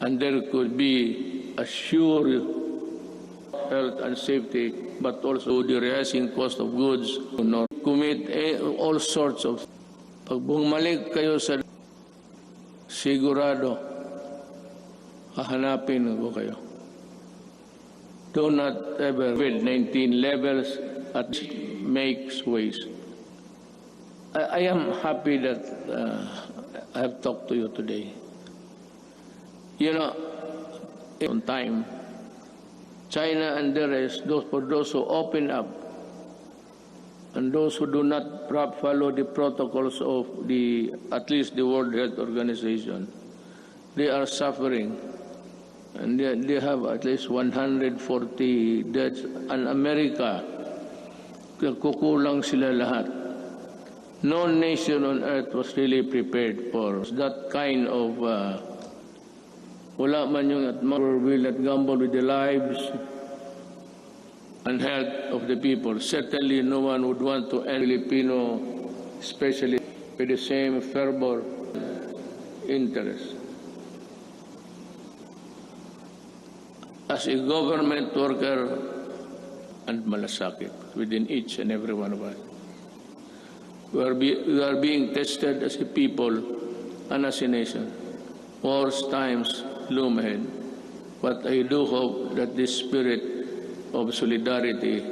and there could be assured health and safety, but also the rising cost of goods, nor commit all sorts of. Pag bumalik kayo sa sigurado, hahanapin ko kayo. Do not ever COVID-19 levels at makes ways. I am happy that I have talked to you today. You know, on time, China and the rest, for those who open up and those who do not follow the protocols of at least the World Health Organization, they are suffering. And they have at least 140 deaths. And America, kukulang sila lahat. No nation on earth was really prepared for that kind of wala man yung will not gamble with the lives and health of the people. Certainly no one would want to end Filipino, especially with the same fervor interest. As a government worker and malasakit within each and every one of us, we are being tested as a people and as a nation. Worse times loom ahead. But I do hope that this spirit of solidarity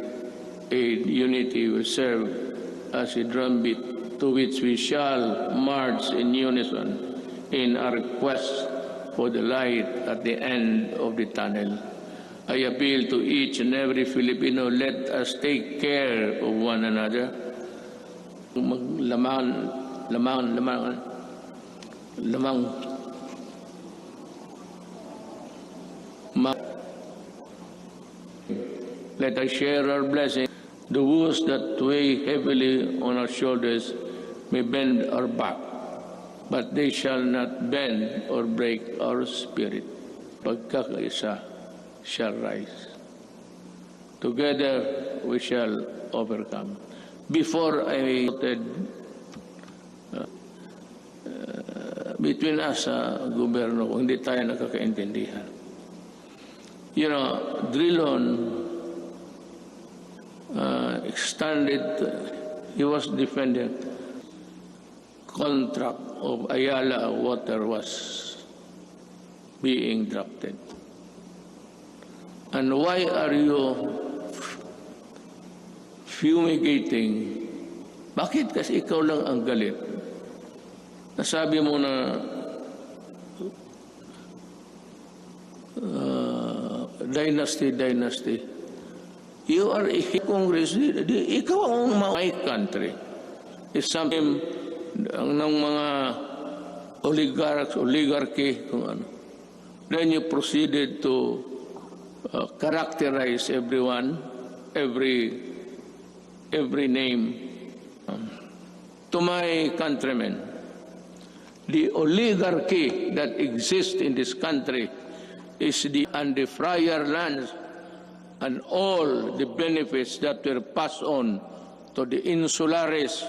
and unity will serve as a drumbeat to which we shall march in unison in our quest for the light at the end of the tunnel. I appeal to each and every Filipino, let us take care of one another. Let us share our blessing. The woes that weigh heavily on our shoulders may bend our back, but they shall not bend or break our spirit. Pagkakaisa shall rise. Together we shall overcome. Before I noted between us sa gobyerno, hindi tayo nakakaintindihan. You know, Drilon extended, he was defending contract of Ayala Water was being drafted. And why are you fumigating? Bakit kasi ikaw lang ang galit? Nasabi mo na dynasty. You are a Congress. Ikaw ang my country. It's something ng mga oligarchy, kung ano. Then you proceeded to characterize everyone, every name. To my countrymen, the oligarchy that exists in this country is the friar lands and all the benefits that were passed on to the insulares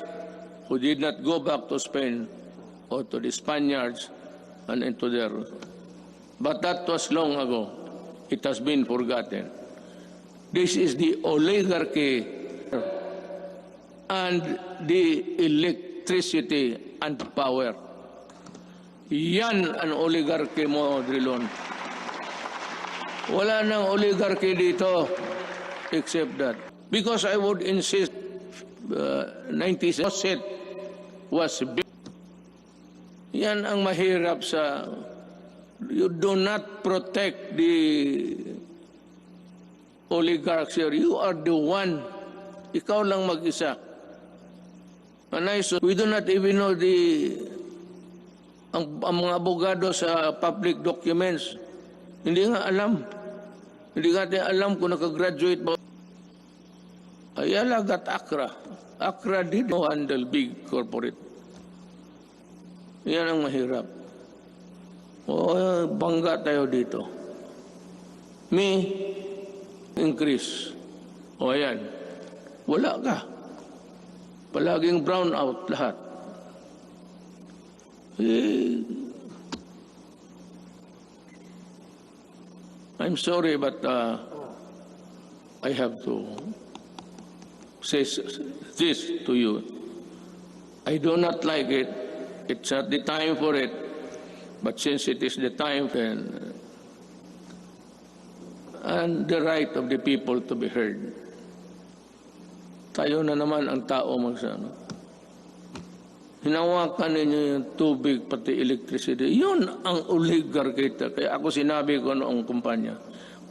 who did not go back to Spain or to the Spaniards and into their. But that was long ago. It has been forgotten. This is the oligarchy and the electricity and power. Yan ang oligarchy mo, Drilon. Wala nang oligarchy dito except that. Because I would insist 90s was big. Yan ang mahirap sa. You do not protect the oligarchs here. You are the one. Ikaw lang mag-isa. And we do not even know ang mga abogado sa public documents. Hindi nga alam. Hindi nga alam kung nakagraduate ba. Ayala got Accra. Accra did not handle big corporate. Yan ang mahirap. Bangga tayo dito. Me, increase. Ayan. Wala ka. Palaging brown out lahat. I'm sorry, but I have to say this to you. I do not like it. It's not the time for it. But since it is the time, and the right of the people to be heard, tayo na naman ang tao magsano. Hinawakan ninyo yung tubig, pati electricity. Yun ang oligarchy. Kaya ako sinabi ko noong kumpanya,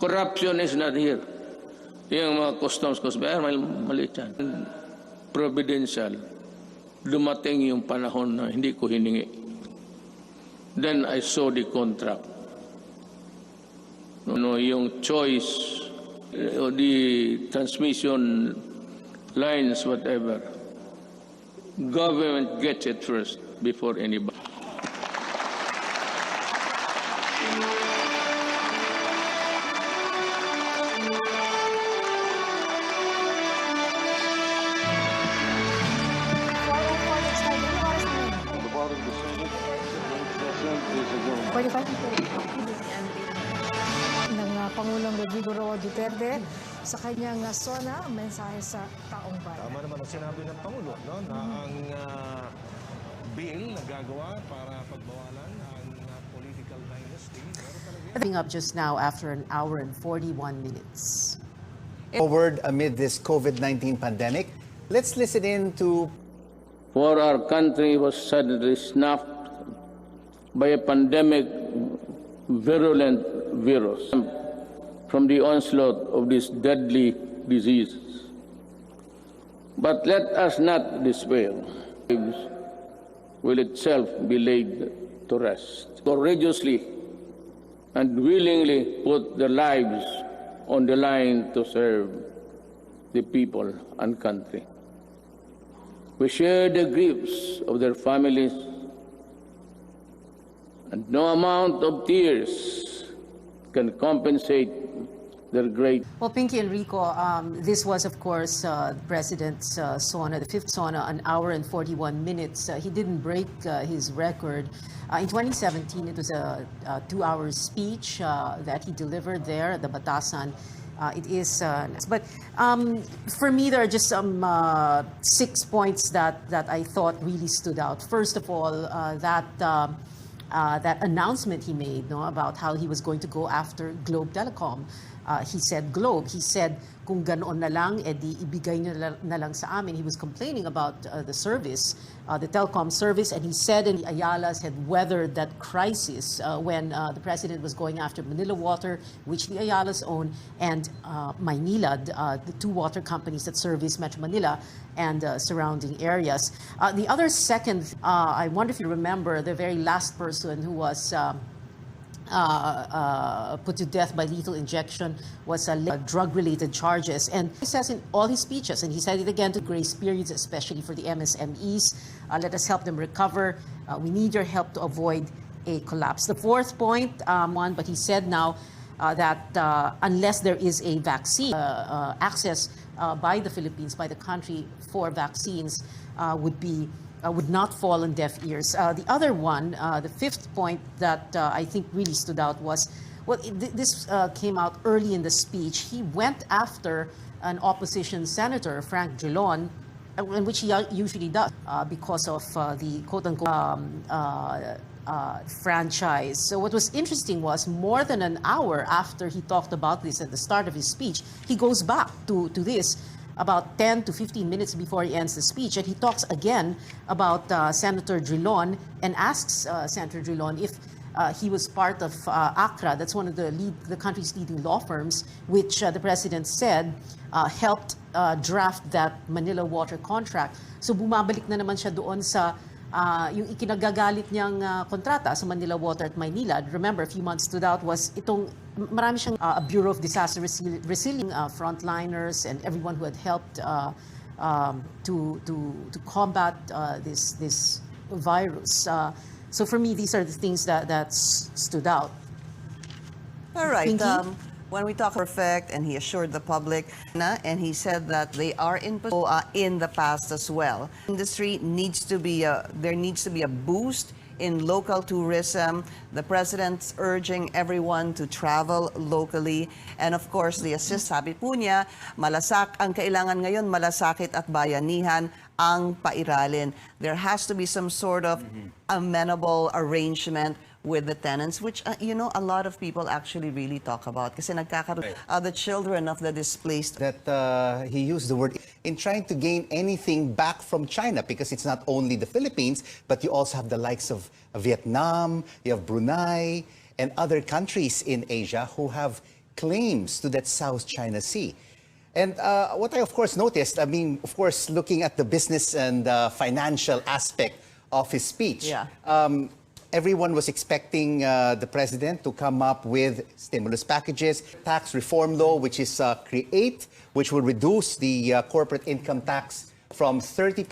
corruption is not here. Yung mga customs, maliit yan. Providential. Dumating yung panahon na hindi ko hiningi. Then I saw the contract. Yung choice, the transmission lines, whatever. Government gets it first before anybody. Ng Pangulong Rodrigo Duterte sa kanyang SONA, mensahe sa taong bayan. Tama naman ang sinabi ng Pangulo, no, na ang bill na gagawa para pagbawalan ang political dynasty. Wrapping up just now after an hour and 41 minutes. Forward amid this COVID-19 pandemic, let's listen in to... For our country was suddenly snuffed by a pandemic virulent virus from the onslaught of this deadly disease. But let us not despair. Will itself be laid to rest. Courageously and willingly put their lives on the line to serve the people and country. We share the griefs of their families, and no amount of tears can compensate their great. Well, Pinky and Rico, this was, of course, the President's SONA, the fifth SONA, an hour and 41 minutes. He didn't break his record. In 2017, it was a 2-hour speech that he delivered there at the Batasan. It is, but for me, there are just some 6 points that I thought really stood out. First of all, that announcement he made, no, about how he was going to go after Globe Telecom. He said Globe. He said, kung ganoon na lang, edi ibigay nyo na lang sa amin. He was complaining about the service, the telecom service, and he said the Ayalas had weathered that crisis when the president was going after Manila Water, which the Ayalas own, and Maynila, the two water companies that service Metro Manila and surrounding areas. The other second, I wonder if you remember, the very last person who was put to death by lethal injection was drug-related charges. And he says in all his speeches, and he said it again, to grace periods, especially for the MSMEs, let us help them recover. We need your help to avoid a collapse. The fourth point, but he said now that unless there is a vaccine, access by the Philippines, by the country for vaccines would not fall on deaf ears. The other one, the fifth point that I think really stood out was, well, this came out early in the speech. He went after an opposition senator, Frank Drilon, which he usually does because of the quote-unquote franchise. So what was interesting was more than an hour after he talked about this at the start of his speech, he goes back to this about 10 to 15 minutes before he ends the speech, and he talks again about Senator Drilon and asks Senator Drilon if he was part of ACRA. That's one of the country's leading law firms, which the president said helped draft that Manila water contract. So bumabalik na naman siya doon sa yung ikinagagalit niyang kontrata sa Manila Water at Maynila. Remember, a few months stood out was itong marami siyang Bureau of Disaster Resilience frontliners and everyone who had helped to combat this virus. So for me, these are the things that stood out. All right. Pinky? When we talk perfect, and he assured the public, and he said that they are in the past as well. Industry needs to be there needs to be a boost in local tourism. The president's urging everyone to travel locally. And of course, the assist, sabi po niya, ang kailangan ngayon, malasakit at bayanihan ang pairalin. There has to be some sort of amenable arrangement with the tenants, which, a lot of people actually really talk about. Kasi nagkakaroon, the children of the displaced. That he used the word in trying to gain anything back from China, because it's not only the Philippines, but you also have the likes of Vietnam, you have Brunei, and other countries in Asia who have claims to that South China Sea. And what I, of course, noticed, of course, looking at the business and financial aspect of his speech, everyone was expecting the president to come up with stimulus packages, tax reform law, which is which will reduce the corporate income tax from 30%